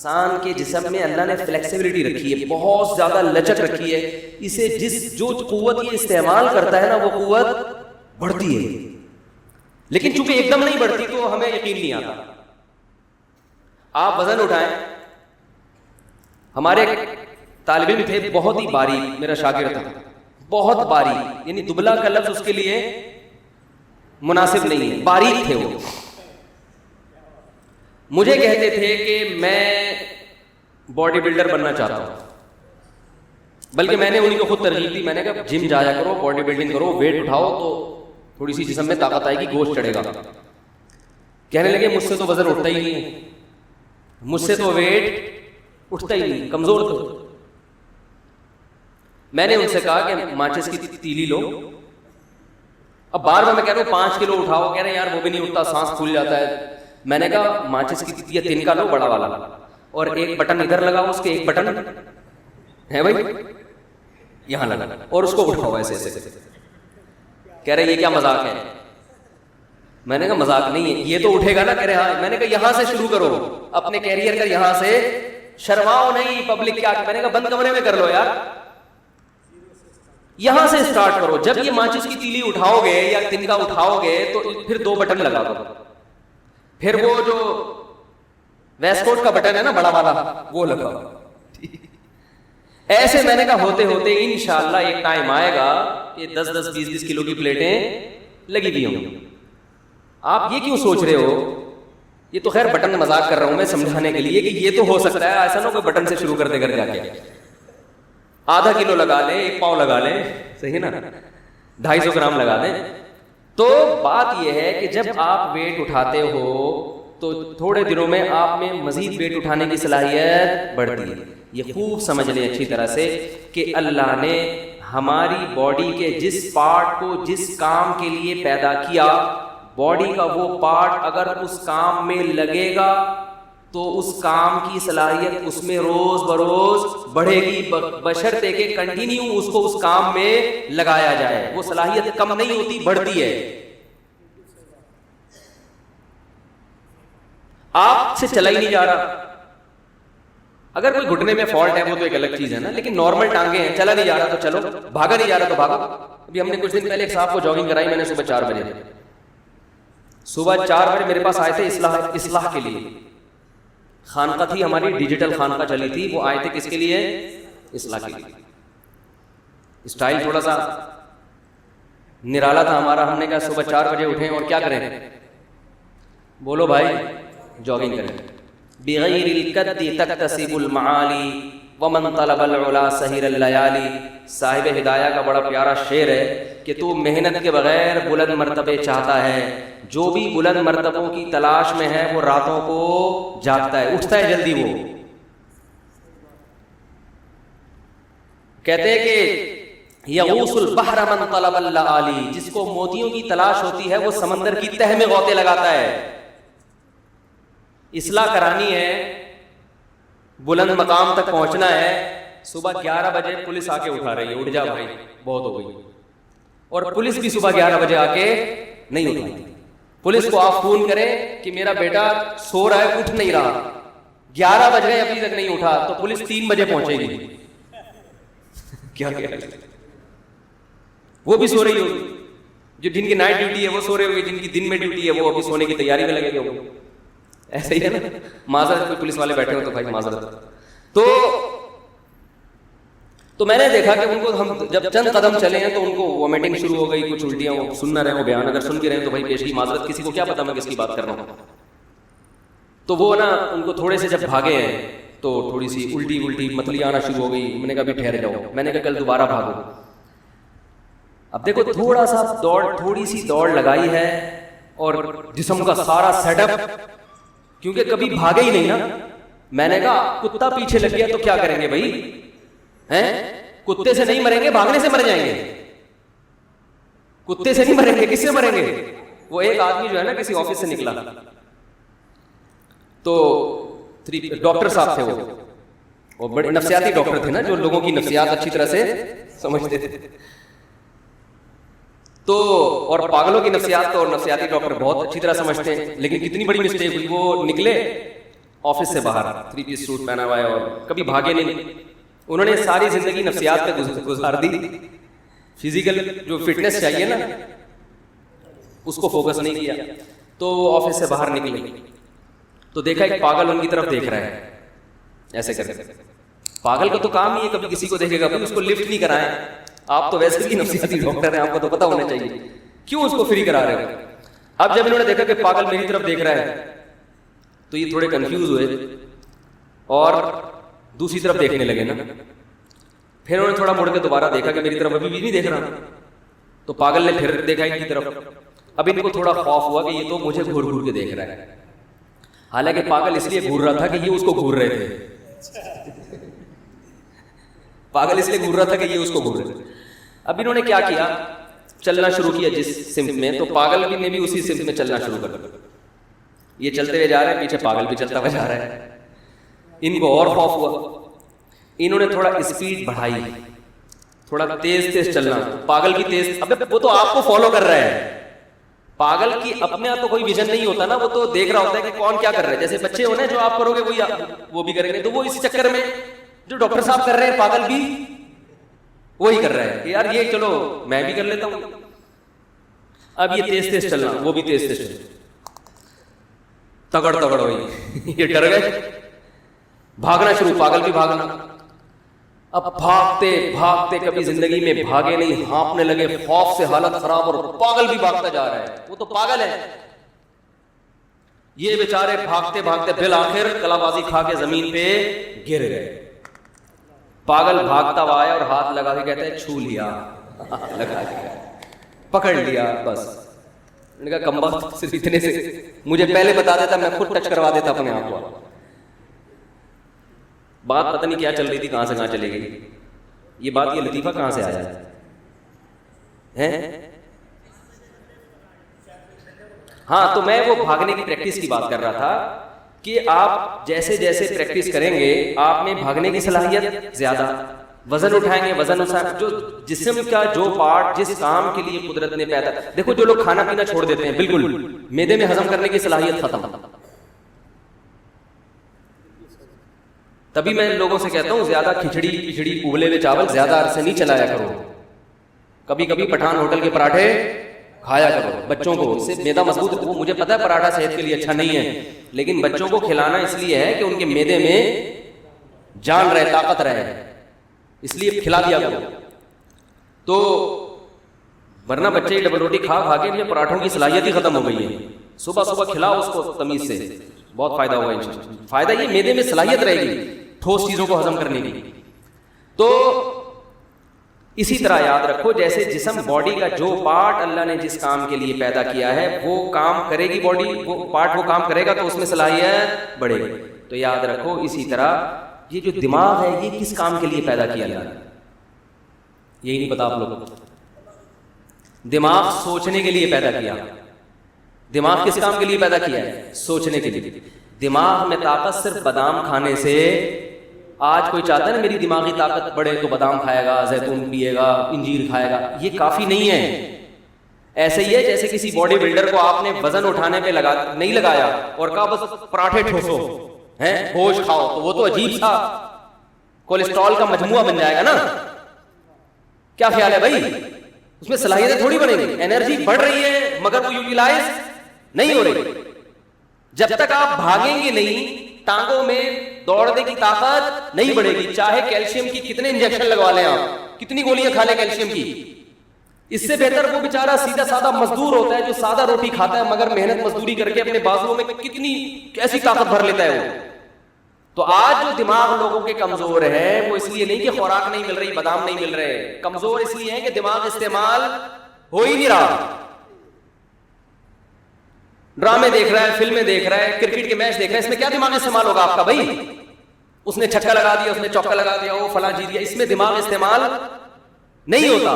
انسان کے جسم میں اللہ نے فلیکسیبلٹی رکھی ہے، بہت زیادہ لچک رکھی ہے، اسے جو قوت یہ استعمال کرتا ہے نا وہ قوت بڑھتی ہے، لیکن چونکہ ایک دم نہیں بڑھتی تو ہمیں یقین نہیں آتا۔ آپ وزن اٹھائیں، ہمارے طالب علم تھے بہت ہی باریک، میرا شاگرد تھا بہت باریک، یعنی دبلا کا لفظ اس کے لیے مناسب نہیں ہے، باریک تھے وہ۔ مجھے کہتے تھے کہ میں باڈی بلڈر بننا چاہتا ہوں، بلکہ میں نے انہیں کو خود ترغیب دی، میں نے کہا جم جایا کرو، باڈی بلڈنگ کرو، ویٹ اٹھاؤ تو تھوڑی سی جسم میں طاقت آئے گی، گوشت چڑھے گا۔ کہنے لگے مجھ سے تو وزن اٹھتا ہی نہیں ہے، مجھ سے تو ویٹ اٹھتا ہی نہیں، کمزور تو۔ میں نے ان سے کہا کہ ماچس کی تیلی لو، اب بار بار میں کہہ رہا ہوں 5 کلو اٹھاؤ، کہہ رہے ہیں یار وہ بھی نہیں اٹھتا، سانس پھول جاتا ہے۔ میں نے کہا ماچس کی تیلی تین کا لو، بڑا والا، اور ایک بٹن ادھر لگاؤ، اس کے ایک بٹن ہے بھائی یہاں لگا، اور اس کو اٹھاؤ ایسے ایسے۔ کہہ رہے یہ کیا مذاق ہے؟ میں نے کہا مذاق نہیں ہے، یہ تو اٹھے گا نا۔ کہہ رہے ہاں۔ میں نے کہا یہاں سے شروع کرو اپنے کیریئر کا، یہاں سے، شرماؤ نہیں پبلک کیا۔ میں نے کہا بند کمرے میں کر لو یار، یہاں سے اسٹارٹ کرو۔ جب یہ ماچس کی تیلی اٹھاؤ گے یا تنکا اٹھاؤ گے تو پھر 2 بٹن لگا دو، پھر وہ جو ویسٹ کوٹ کا بٹن ہے نا بڑا والا وہ لگاؤ۔ ایسے میں نے کہا ہوتے ہوتے انشاءاللہ ایک ٹائم آئے گا کہ 10-10 20-20 کلو کی پلیٹیں لگی ہوئی ہوں۔ آپ یہ کیوں سوچ رہے ہو؟ یہ تو خیر بٹن مذاق کر رہا ہوں میں سمجھانے کے لیے کہ یہ تو ہو سکتا ہے، ایسا نہ کوئی بٹن سے شروع کر دے کر جا کے آدھا کلو لگا لیں، 1 پاؤ لگا لیں، صحیح نا، 250 گرام لگا دیں۔ تو بات یہ ہے کہ جب آپ ویٹ اٹھاتے ہو تو تھوڑے دنوں میں آپ میں مزید ویٹ اٹھانے کی صلاحیت بڑھتی ہے۔ یہ خوب سمجھ لیں اچھی طرح سے کہ اللہ نے ہماری باڈی کے جس پارٹ کو جس کام کے لیے پیدا کیا، باڈی کا وہ پارٹ اگر اس کام میں لگے گا تو اس کام کی صلاحیت اس میں روز بروز بڑھے گی، بشرطے کہ کنٹینیو اس کو اس کام میں لگایا جائے۔ وہ صلاحیت کم نہیں ہوتی، بڑھتی ہے۔ آپ سے چلا ہی نہیں جا رہا، اگر کوئی گھٹنے میں فالٹ ہے وہ تو ایک الگ چیز ہے نا، لیکن نارمل ٹانگیں ہیں، چلا نہیں جا رہا تو چلو، بھاگا نہیں جا رہا تو بھاگو۔ ابھی ہم نے کچھ دن پہلے ایک صاحب کو جاگنگ کرائی، میں نے صبح 4 بجے، صبح 4 بجے میرے پاس آئے تھے اصلاح کے لیے۔ خانقاہ تھی ہماری، ڈیجیٹل خانقاہ چلی تھی، وہ آئے تھے کس کے لیے؟ اصلاح کے لیے۔ اسٹائل تھوڑا سا نرالا تھا ہمارا، ہم نے کہا صبح 4 بجے اٹھیں اور کیا کریں؟ بولو بھائی جاگنگ کریں۔ بغیر الکد تکتسب المعالی ومن طلب العلا سہر اللیالی۔ صاحب ہدایہ کا بڑا پیارا شعر ہے کہ تو محنت کے بغیر بلند مرتبے چاہتا ہے، جو بھی بلند مرتبوں کی تلاش میں ہے وہ راتوں کو جاگتا ہے، اٹھتا ہے جلدی۔ وہ کہتے ہیں کہ یغوص البحر من طلب اللآلی، جس کو موتیوں کی تلاش ہوتی ہے وہ سمندر کی تہ میں غوطے لگاتا ہے۔ اصلاح کرانی ہے، بلند مقام تک پہنچنا ہے، صبح 11 بجے پولیس آ کے اٹھا رہی ہے، اٹھ جا بھائی بہت ہو گئی، اور پولیس بھی صبح 11 بجے آ کے نہیں اٹھائی۔ پولیس کو آپ فون کریں کہ میرا بیٹا سو رہا ہے، اٹھ نہیں رہا، 11 بج گئے ابھی تک نہیں اٹھا، تو پولیس 3 بجے پہنچے گی۔ کیا وہ بھی سو رہی ہوگی، جو جن کی نائٹ ڈیوٹی ہے وہ سو رہے ہوگی، جن کی دن میں ڈیوٹی ہے وہ ابھی سونے کی تیاری میں لگے ہوگے۔ ایسا ہی ہے نا، معذرت کوئی پولیس والے بیٹھے ہو تو بھائی معذرت۔ تو میں نے دیکھا کہ ان کو ہم جب چند قدم چلے ہیں تو ان کو وومیٹنگ شروع ہو گئی، کچھ الٹیاں، وہ سن نہ رہے ہو بیان، اگر سن بھی رہے ہیں تو بھائی پیش کی معذرت، کسی کو کیا پتا میں کس کی بات کر رہا ہوں۔ تو وہ نا ان کو تھوڑے سے جب بھاگے ہیں تو تھوڑی سی الٹی متلی آنا شروع ہو گئی۔ میں نے کہا ابھی ٹھہر جاؤ، میں نے کہا کل دوبارہ بھاگو۔ اب دیکھو تھوڑا سا تھوڑی سی دوڑ لگائی ہے اور جسم کا سارا سیٹ اپ، کیونکہ کبھی بھاگے ہی نہیں نا۔ میں نے کہا کتا پیچھے لگ گیا تو کیا کریں گے بھائی؟ ہیں، کتے سے نہیں مریں گے، بھاگنے سے مر جائیں گے۔ کتے سے نہیں مریں گے، کس سے مریں گے؟ وہ ایک آدمی جو ہے نا کسی آفس سے نکلا تو ڈاکٹر صاحب تھے، وہ بڑے نفسیاتی ڈاکٹر تھے نا، جو لوگوں کی نفسیات اچھی طرح سے سمجھتے تھے۔ تو اور پاگلوں کی نفسیات تو اور نفسیاتی ڈاکٹر بہت اچھی طرح سمجھتے ہیں، لیکن کتنی بڑی مسٹیک ہوئی، وہ نکلے آفس سے باہر 3 پیس سوٹ پہنا ہوا ہے اور کبھی بھاگے نہیں. انہوں نے ساری زندگی نفسیات پہ گزار دی, فزیکل جو فٹنس چاہیے نا اس کو فوکس نہیں کیا. تو آفس سے باہر نکلے تو دیکھا ایک پاگل ان کی طرف دیکھ رہا ہے ایسے کر کے. پاگل کا تو کام ہی ہے کبھی کسی کو دیکھے گا بھائی اس کو لفٹ نہیں کرائیں. آپ تو ویسے بھی نفسیاتی ڈاکٹر ہیں, آپ کو تو پتا ہونا چاہیے کیوں اس کو فری کرا رہے ہو. اب جب انہوں نے دیکھا کہ پاگل میری طرف دیکھ رہا ہے تو یہ تھوڑے کنفیوز ہوئے اور دوسری طرف دیکھنے لگے نا. پھر انہوں نے تھوڑا مڑ کے دوبارہ دیکھا کہ میری طرف ابھی بھی نہیں دیکھ رہا, تو پاگل نے پھر دیکھا ان کی طرف. اب ان کو تھوڑا خوف ہوا کہ یہ تو مجھے گھور گھور کے دیکھ رہا ہے. حالانکہ پاگل اس لیے گھور رہا تھا کہ یہ اس کو گھور رہے تھے. پاگل اس لیے گھور رہا تھا کہ یہ اس کو گھور رہے تھے. اب انہوں نے کیا کیا, چلنا شروع کیا جس سمت میں, تو پاگل نے بھی اسی سمت میں چلنا شروع کر دیا. یہ چلتے ہوئے جا رہے ہیں, پیچھے پاگل بھی چلتا ہوا جا رہا ہے. ان کو اور خوف ہوا, انہوں نے تھوڑا اسپیڈ بڑھائی, تھوڑا تیز تیز چلنا. پاگل بھی تیز, ابے وہ تو آپ کو فالو کر رہا ہے. پاگل کی اپنے آپ تو کوئی ویژن نہیں ہوتا نا, وہ تو دیکھ رہا ہوتا ہے کہ کون کیا کر رہا ہے. جیسے بچے ہونے جو آپ کرو گے وہی وہ بھی کریں گے, تو وہ اس چکر میں جو ڈاکٹر صاحب کر رہے ہیں پاگل بھی وہی کر رہا ہے کہ یار یہ چلو میں بھی کر لیتا ہوں. اب یہ تیز تیز چلنا, وہ بھی تیز تیز چلنا, تگڑ تگڑ ہوئی. یہ ڈر گئے, بھاگنا شروع, پاگل بھی بھاگنا. اب بھاگتے بھاگتے کبھی زندگی میں بھاگے نہیں, ہانپنے لگے, خوف سے حالت خراب, اور پاگل بھی بھاگتا جا رہا ہے. وہ تو پاگل ہے. یہ بیچارے بھاگتے بھاگتے بالآخر کلا بازی کھا کے زمین پہ گر گئے. پاگل بھاگتا ہوا آیا اور ہاتھ لگا کے کہتا ہے چھو لیا, لگا لیا, پکڑ لیا. بس میں نے کہا کمبا صرف اتنے سے مجھے پہلے بتا دیتا, میں خود ٹچ کروا دیتا اپنے آپ کو. بات پتہ نہیں کیا چل رہی تھی, کہاں سے کہاں چلے گئی. یہ بات, یہ لطیفہ کہاں سے آیا ہے؟ ہاں, تو میں وہ بھاگنے کی پریکٹس کی بات کر رہا تھا کہ آپ جیسے جیسے پریکٹس کریں گے آپ میں بھاگنے کی صلاحیت زیادہ, وزن اٹھائیں گے, وزن جو جسم کا جو پارٹ جس کام کے لیے قدرت نے پیدا. دیکھو جو لوگ کھانا پینا چھوڑ دیتے ہیں بالکل, معدے میں ہضم کرنے کی صلاحیت ختم. تبھی میں لوگوں سے کہتا ہوں زیادہ کھچڑی پچھڑی ابلے ہوئے چاول زیادہ عرصے نہیں چلایا کرو. کبھی کبھی پٹھان ہوٹل کے پراٹھے کھایا کرو بچوں کو, اس سے معدہ مضبوط. وہ مجھے پتا ہے پراٹھا صحت کے لیے اچھا نہیں ہے, لیکن بچوں کو کھلانا اس لیے ہے کہ ان کے معدے میں جان رہے, طاقت رہے, اس لیے کھلا دیا کرو. تو ورنہ بچے ڈبل روٹی کھا کھا کے پراٹھوں کی صلاحیت ہی ختم ہو گئی ہے. صبح صبح کھلاؤ اس کو تمیز سے, بہت فائدہ ہوگا انشاءاللہ. فائدہ یہ معدے میں صلاحیت رہے گی ٹھوس چیزوں کو ہضم کرنے کی. تو اسی طرح یاد رکھو جیسے جسم باڈی کا جو پارٹ اللہ نے جس کام کے لیے پیدا کیا ہے وہ کام کرے گی, باڈی وہ پارٹ وہ کام کرے گا تو اس میں صلاحیت بڑھے گی. تو یاد رکھو اسی طرح یہ جو دماغ ہے یہ کس کام کے لیے پیدا کیا اللہ نے, یہی نہیں پتا آپ لوگوں کو. دماغ سوچنے کے لیے پیدا کیا. دماغ کس کام کے لیے پیدا کیا ہے؟ سوچنے کے لیے. دماغ میں طاقت صرف بادام کھانے سے, آج کوئی چاہتا ہے نا میری دماغی طاقت بڑھے تو بادام کھائے گا, زیتون پیے گا, انجیر کھائے گا, یہ کافی نہیں ہے. ایسے ہی ہے جیسے کسی باڈی بلڈر کو آپ نے وزن اٹھانے پہ نہیں لگایا اور کہا بس پراٹھے ٹھوسو ہیں, گوشت کھاؤ, تو وہ تو عجیب سا کولیسٹرول کا مجموعہ بن جائے گا نا. کیا خیال ہے بھائی, اس میں صلاحیتیں تھوڑی بڑھیں گی. انرجی بڑھ رہی ہے مگر وہ یوٹیلائز نہیں ہو رہی. جب تک آپ بھاگیں گے نہیں, ٹانگوں میں دوڑنے کی طاقت نہیں بڑھے گی, چاہے کیلشیم کی کتنے انجیکشن لگوا لیں آپ, کتنی گولیاں کھا لیں کیلشیم کی. اس سے بہتر وہ بیچارہ سیدھا سادہ مزدور ہوتا ہے جو سادہ روٹی کھاتا ہے مگر محنت مزدوری کر کے اپنے بازوؤں میں کتنی کیسی طاقت بھر لیتا ہے وہ. تو آج جو دماغ لوگوں کے کمزور ہے وہ اس لیے نہیں کہ خوراک نہیں مل رہی, بادام نہیں مل رہے, کمزور اس لیے ہے کہ دماغ استعمال ہو ہی نہیں رہا. ڈرامے دیکھ رہا ہے, فلمیں دیکھ رہا ہے, کرکٹ کے میچ دیکھ رہا ہے, اس میں کیا دماغ استعمال ہوگا آپ کا بھائی؟ اس نے چھکا لگا دیا, اس نے چوکا لگا دیا, وہ فلاں جیت گیا, اس میں دماغ استعمال نہیں ہوتا.